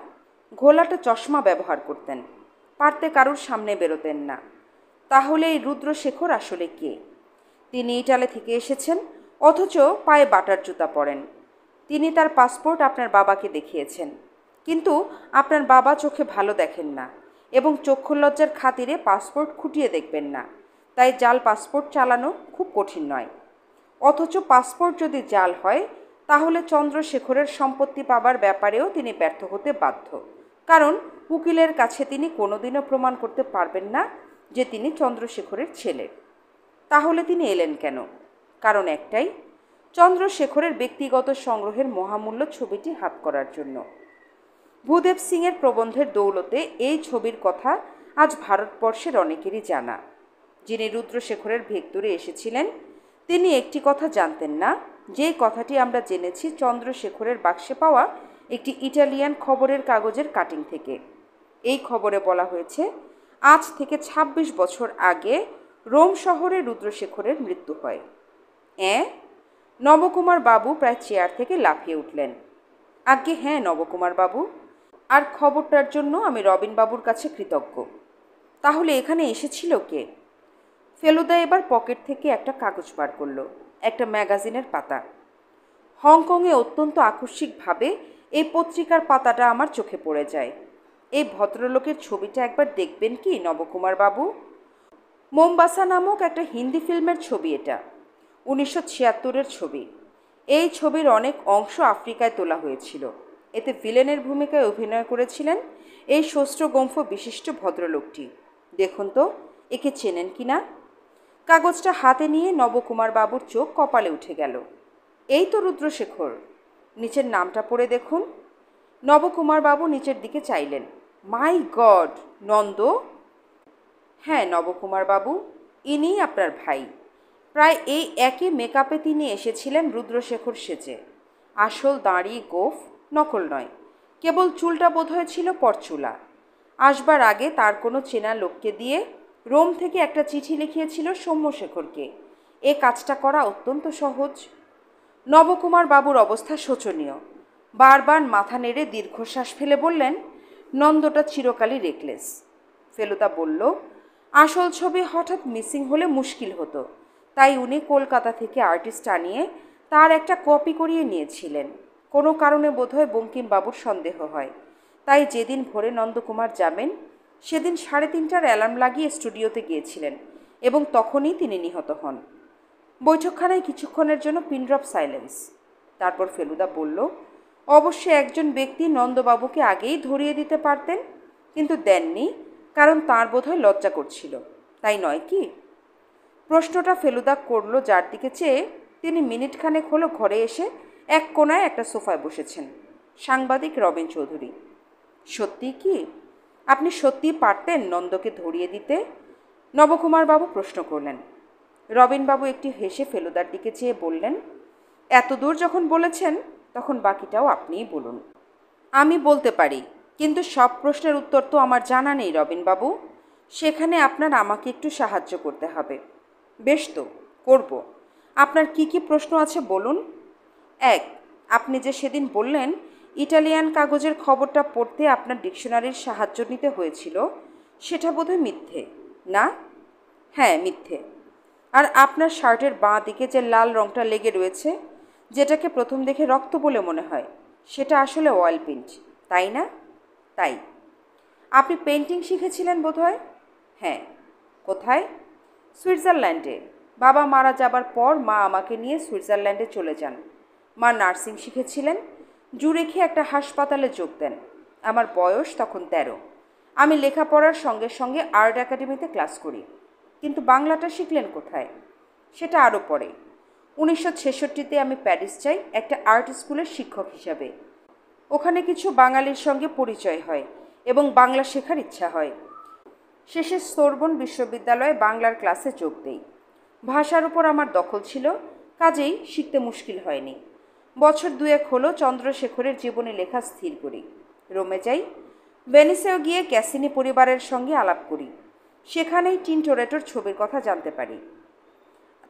ঘোলাটে চশমা ব্যবহার করতেন, পারতে কারুর সামনে বেরোতেন না। তাহলে এই রুদ্রশেখর আসলে কে? তিনি ইটালি থেকে এসেছেন, অথচ পায়ে বাটার জুতা পরেন। তিনি তার পাসপোর্ট আপনার বাবাকে দেখিয়েছেন, কিন্তু আপনার বাবা চোখে ভালো দেখেন না এবং চক্ষুলজ্জার খাতিরে পাসপোর্ট খুঁটিয়ে দেখবেন না। তাই জাল পাসপোর্ট চালানো খুব কঠিন নয়। অথচ পাসপোর্ট যদি জাল হয়, তাহলে চন্দ্রশেখরের সম্পত্তি পাবার ব্যাপারেও তিনি ব্যর্থ হতে বাধ্য, কারণ উকিলের কাছে তিনি কোনোদিনও প্রমাণ করতে পারবেন না যে তিনি চন্দ্রশেখরের ছেলে। তাহলে তিনি এলেন কেন? কারণ একটাই, চন্দ্রশেখরের ব্যক্তিগত সংগ্রহের মহামূল্য ছবিটি হাত করার জন্য। ভূদেব সিংয়ের প্রবন্ধের দৌলতে এই ছবির কথা আজ ভারতবর্ষের অনেকেরই জানা। যিনি রুদ্রশেখরের ভেতরে এসেছিলেন, তিনি একটি কথা জানতেন না, যে কথাটি আমরা জেনেছি চন্দ্রশেখরের বাক্সে পাওয়া একটি ইটালিয়ান খবরের কাগজের কাটিং থেকে। এই খবরে বলা হয়েছে, আজ থেকে ২৬ বছর আগে রোম শহরে রুদ্রশেখরের মৃত্যু হয়। নবকুমার বাবু প্রায় চেয়ার থেকে লাফিয়ে উঠলেন। আজ্ঞে হ্যাঁ নবকুমার বাবু, আর খবরটার জন্য আমি রবিন বাবুর কাছে কৃতজ্ঞ। তাহলে এখানে এসেছিল কে? ফেলুদা এবার পকেট থেকে একটা কাগজ বার করল, একটা ম্যাগাজিনের পাতা। হংকংয়ে অত্যন্ত আকস্মিকভাবে এই পত্রিকার পাতাটা আমার চোখে পড়ে যায়। এই ভদ্রলোকের ছবিটা একবার দেখবেন কি নবকুমার বাবু? মোমবাসা নামক একটা হিন্দি ফিল্মের ছবি এটা, ১৯৭৬-এর ছবি। এই ছবির অনেক অংশ আফ্রিকায় তোলা হয়েছিল। এতে ভিলেনের ভূমিকায় অভিনয় করেছিলেন এই শস্ত্রগম্ফ বিশিষ্ট ভদ্রলোকটি। দেখুন তো একে চেনেন কি না? কাগজটা হাতে নিয়ে নবকুমার বাবুর চোখ কপালে উঠে গেল। এই তো রুদ্রশেখর, নিচের নামটা পড়ে দেখুন। নবকুমার বাবু নিচের দিকে চাইলেন। মাই গড, নন্দ! হ্যাঁ নবকুমার বাবু, ইনিই আপনার ভাই। প্রায় এই একই মেকআপে তিনি এসেছিলেন রুদ্রশেখর সেজে। আসল দাড়ি গোঁফ, নকল নয়। কেবল চুলটা বোধহয় ছিল পরচুলা। আসবার আগে তার কোনো চেনা লোককে দিয়ে রোম থেকে একটা চিঠি লিখিয়েছিল সৌম্যশেখরকে। এ কাজটা করা অত্যন্ত সহজ। নবকুমার বাবুর অবস্থা শোচনীয়। বারবার মাথা নেড়ে দীর্ঘশ্বাস ফেলে বললেন, নন্দটা চিরকালই রেকলেস। ফেলুদা বলল, আসল ছবি হঠাৎ মিসিং হলে মুশকিল হতো, তাই উনি কলকাতা থেকে আর্টিস্ট আনিয়ে তার একটা কপি করিয়ে নিয়েছিলেন। কোনো কারণে বোধহয় বঙ্কিমবাবুর সন্দেহ হয়, তাই যেদিন ভোরে নন্দকুমার যাবেন সেদিন ৩:৩০টার অ্যালার্ম লাগিয়ে স্টুডিওতে গিয়েছিলেন এবং তখনই তিনি নিহত হন। বৈঠকখানায় কিছুক্ষণের জন্য পিনড্রপ সাইলেন্স। তারপর ফেলুদা বলল, অবশ্যই একজন ব্যক্তি নন্দবাবুকে আগেই ধরিয়ে দিতে পারতেন, কিন্তু দেননি, কারণ তাঁর বোধহয় লজ্জা করছিল, তাই নয় কি? প্রশ্নটা ফেলুদা করল যার দিকে চেয়ে। তিনি মিনিটখানেক হলো ঘরে এসে এক কোনায় একটা সোফায় বসেছেন। সাংবাদিক রবিন চৌধুরী। সত্যি কি আপনি সত্যিই পারতেন নন্দকে ধরিয়ে দিতে? নবকুমার বাবু প্রশ্ন করলেন। রবিনবাবু একটু হেসে ফেলুদার দিকে চেয়ে বললেন, এত দূর যখন বলেছেন তখন বাকিটাও আপনিই বলুন। আমি বলতে পারি, কিন্তু সব প্রশ্নের উত্তর তো আমার জানা নেই রবিনবাবু। সেখানে আপনার আমাকে একটু সাহায্য করতে হবে। বেশ তো, করব। আপনার কি কি প্রশ্ন আছে বলুন। ১. আপনি যে সেদিন বললেন ইটালিয়ান কাগজের খবরটা পড়তে আপনার ডিকশনারির সাহায্য নিতে হয়েছিল, সেটা বোধহয় মিথ্যে, না? হ্যাঁ, মিথ্যে। আর আপনার শার্টের বাঁ দিকে যে লাল রঙটা লেগে রয়েছে, যেটাকে প্রথম দেখে রক্ত বলে মনে হয়, সেটা আসলে অয়েল পেইন্ট, তাই না? তাই। আপনি পেইন্টিং শিখেছিলেন বোধহয়? হ্যাঁ। কোথায়? সুইজারল্যান্ডে। বাবা মারা যাবার পর মা আমাকে নিয়ে সুইজারল্যান্ডে চলে যান। মা নার্সিং শিখেছিলেন, জুরিখে একটা হাসপাতালে যোগ দেন। আমার বয়স তখন ১৩। আমি লেখাপড়ার সঙ্গে সঙ্গে আর্ট একাডেমিতে ক্লাস করি। কিন্তু বাংলাটা শিখলেন কোথায়? সেটা আরও পরে। 1966-তে আমি প্যারিস যাই একটা আর্ট স্কুলের শিক্ষক হিসাবে। ওখানে কিছু বাঙালির সঙ্গে পরিচয় হয় এবং বাংলা শেখার ইচ্ছা হয়। শেষে সোরবন বিশ্ববিদ্যালয়ে বাংলার ক্লাসে যোগ দেই। ভাষার উপর আমার দখল ছিল, কাজেই শিখতে মুশকিল হয়নি। বছর দুয়েক হলো চন্দ্রশেখরের জীবনী লেখা স্থির করি। রোমে যাই, ভেনিসেও গিয়ে ক্যাসিনি পরিবারের সঙ্গে আলাপ করি। সেখানেই টিনটোরেটোর ছবির কথা জানতে পারি।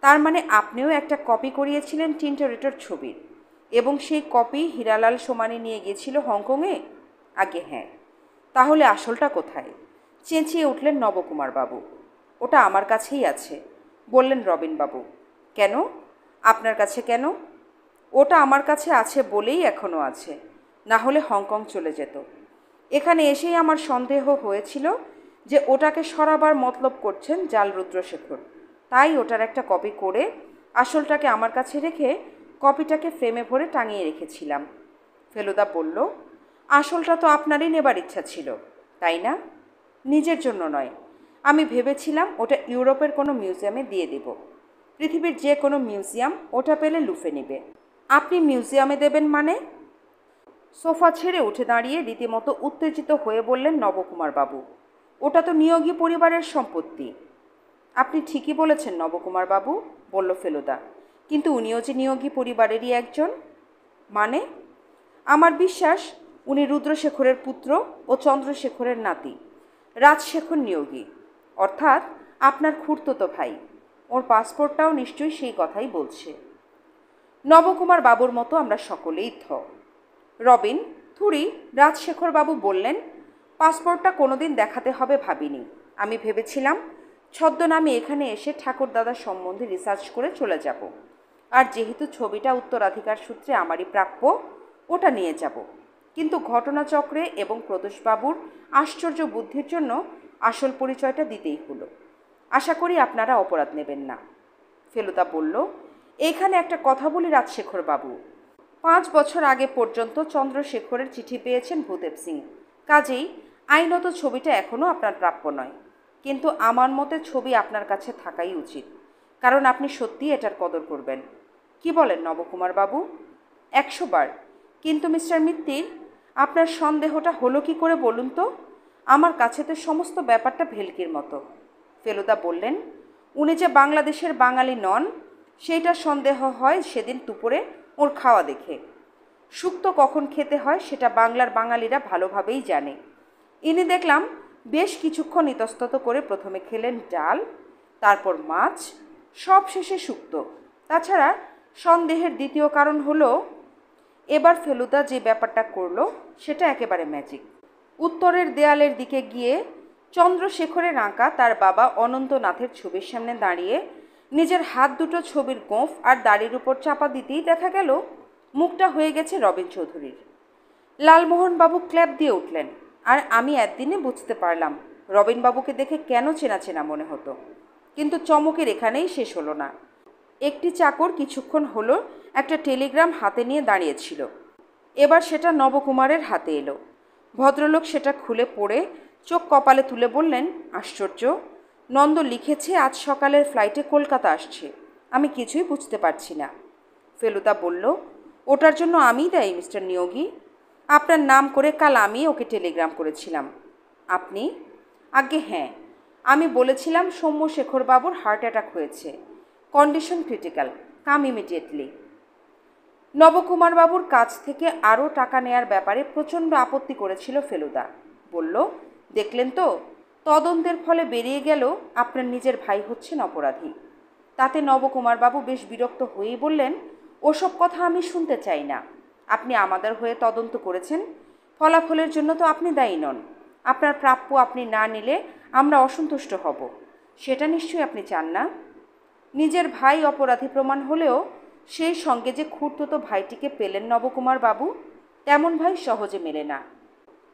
তার মানে আপনিও একটা কপি করিয়েছিলেন টিনটোরেটোর ছবির, এবং সেই কপি হীরালাল সোমানি নিয়ে গিয়েছিল হংকংয়ে? আগে হ্যাঁ। তাহলে আসলটা কোথায়? চেঁচিয়ে উঠলেন নবকুমার বাবু। ওটা আমার কাছেই আছে, বললেন রবিনবাবু। কেন? আপনার কাছে কেন? ওটা আমার কাছে আছে বলেই এখনও আছে, না হলে হংকং চলে যেত। এখানে এসেই আমার সন্দেহ হয়েছিল যে ওটাকে সরাবার মতলব করছেন জাল রুদ্রশেখর। তাই ওটার একটা কপি করে আসলটাকে আমার কাছে রেখে কপিটাকে ফ্রেমে ভরে টাঙিয়ে রেখেছিলাম। ফেলুদা বলল, আসলটা তো আপনারই নেবার ইচ্ছা ছিল, তাই না? নিজের জন্য নয়, আমি ভেবেছিলাম ওটা ইউরোপের কোনো মিউজিয়ামে দিয়ে দেব। পৃথিবীর যে কোনো মিউজিয়াম ওটা পেলে লুফে নেবে। আপনি মিউজিয়ামে দেবেন মানে? সোফা ছেড়ে উঠে দাঁড়িয়ে রীতিমতো উত্তেজিত হয়ে বললেন নবকুমার বাবু, ওটা তো নিয়োগী পরিবারের সম্পত্তি। আপনি ঠিকই বলেছেন নবকুমার বাবু, বলল ফেলুদা, কিন্তু উনিও যে নিয়োগী পরিবারেরই একজন। মানে? আমার বিশ্বাস উনি রুদ্রশেখরের পুত্র ও চন্দ্রশেখরের নাতি। রাজশেখর নিয়োগী, অর্থাৎ আপনার খুড়তুতো ভাই। ওর পাসপোর্টটাও নিশ্চয়ই সেই কথাই বলছে। নবকুমার বাবুর মতো আমরা সকলেই থ। রবিন, থুরি, রাজশেখর বাবু বললেন, পাসপোর্টটা কোনোদিন দেখাতে হবে ভাবিনি। আমি ভেবেছিলাম ছদ্মনামে এখানে এসে ঠাকুরদাদার সম্বন্ধে রিসার্চ করে চলে যাব। আর যেহেতু ছবিটা উত্তরাধিকার সূত্রে আমারই প্রাপ্য, ওটা নিয়ে যাব। কিন্তু ঘটনাচক্রে এবং প্রদোষবাবুর আশ্চর্য বুদ্ধির জন্য আসল পরিচয়টা দিতেই হলো। আশা করি আপনারা অপরাধ নেবেন না। ফেলুদা বলল, এইখানে একটা কথা বলি রাজশেখর বাবু। 5 বছর আগে পর্যন্ত চন্দ্রশেখরের চিঠি পেয়েছেন ভূদেব সিং, কাজেই আইনত ছবিটা এখনও আপনার প্রাপ্য নয়। কিন্তু আমার মতে ছবি আপনার কাছে থাকাই উচিত, কারণ আপনি সত্যিই এটার কদর করবেন। কি বলেন নবকুমার বাবু? 100 বার। কিন্তু মিস্টার মিত্তির, আপনার সন্দেহটা হলো কি করে বলুন তো? আমার কাছে তো সমস্ত ব্যাপারটা ভেলকির মতো। ফেলুদা বললেন, উনি যে বাংলাদেশের বাঙালি নন সেইটা সন্দেহ হয় সেদিন দুপুরে ওর খাওয়া দেখে। শুক্তো কখন খেতে হয় সেটা বাংলার বাঙালিরা ভালোভাবেই জানে। ইনি দেখলাম বেশ কিছুক্ষণ ইতস্তত করে প্রথমে খেলেন ডাল, তারপর মাছ, সব শেষে শুক্তো। তাছাড়া সন্দেহের দ্বিতীয় কারণ হলো, এবার ফেলুদা যে ব্যাপারটা করলো সেটা একেবারে ম্যাজিক। উত্তরের দেয়ালের দিকে গিয়ে চন্দ্রশেখরের আঁকা তার বাবা অনন্তনাথের ছবির সামনে দাঁড়িয়ে নিজের হাত দুটো ছবির গোঁফ আর দাড়ির উপর চাপা দিতেই দেখা গেল মুখটা হয়ে গেছে রবিন চৌধুরীর। লালমোহনবাবু ক্ল্যাপ দিয়ে উঠলেন, আর আমি একদিনে বুঝতে পারলাম রবিনবাবুকে দেখে কেন চেনা চেনা মনে হতো। কিন্তু চমকের এখানেই শেষ হলো না। একটি চাকর কিছুক্ষণ হলো একটা টেলিগ্রাম হাতে নিয়ে দাঁড়িয়েছিল। এবার সেটা নবকুমারের হাতে এলো। ভদ্রলোক সেটা খুলে পড়ে চোখ কপালে তুলে বললেন, আশ্চর্য, নন্দ লিখেছে আজ সকালের ফ্লাইটে কলকাতা আসছে। আমি কিছুই বুঝতে পারছি না। ফেলুদা বলল, ওটার জন্য আমিই দায়ী মিস্টার নিয়োগী। আপনার নাম করে কাল আমি ওকে টেলিগ্রাম করেছিলাম। আপনি? আগে হ্যাঁ, আমি বলেছিলাম সৌম্যশেখর বাবুর হার্ট অ্যাটাক হয়েছে, কন্ডিশন ক্রিটিক্যাল, কাম ইমিডিয়েটলি। নবকুমার বাবুর কাছ থেকে আরও টাকা নেয়ার ব্যাপারে প্রচণ্ড আপত্তি করেছিল ফেলুদা। বলল, দেখলেন তো, তদন্তের ফলে বেরিয়ে গেল আপনার নিজের ভাই হচ্ছেন অপরাধী। তাতে নবকুমার বাবু বেশ বিরক্ত হয়েই বললেন, ওসব কথা আমি শুনতে চাই না। আপনি আমাদের হয়ে তদন্ত করেছেন, ফলাফলের জন্য তো আপনি দায়ী নন। আপনার প্রাপ্য আপনি না নিলে আমরা অসন্তুষ্ট হব, সেটা নিশ্চয়ই আপনি চান না। নিজের ভাই অপরাধী প্রমাণ হলেও সেই সঙ্গে যে খুড়তুতো ভাইটিকে পেলেন নবকুমার বাবু, তেমন ভাই সহজে মেলে না।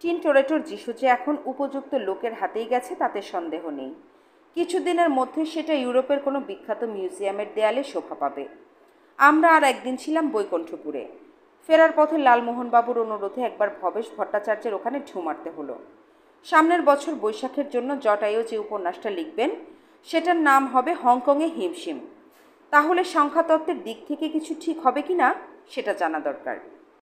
টিনটোরেটোর যিশু যে এখন উপযুক্ত লোকের হাতেই গেছে তাতে সন্দেহ নেই। কিছুদিনের মধ্যে সেটা ইউরোপের কোনো বিখ্যাত মিউজিয়ামের দেয়ালে শোভা পাবে। আমরা আর একদিন ছিলাম বৈকুণ্ঠপুরে। ফেরার পথে লালমোহনবাবুর অনুরোধে একবার ভবেশ ভট্টাচার্যের ওখানে ঢু মারতে হলো। সামনের বছর বৈশাখের জন্য জটায়ু যে উপন্যাসটা লিখবেন সেটার নাম হবে হংকংয়ে হিমশিম। তাহলে সংখ্যাতত্ত্বের দিক থেকে কিছু ঠিক হবে কি না সেটা জানা দরকার।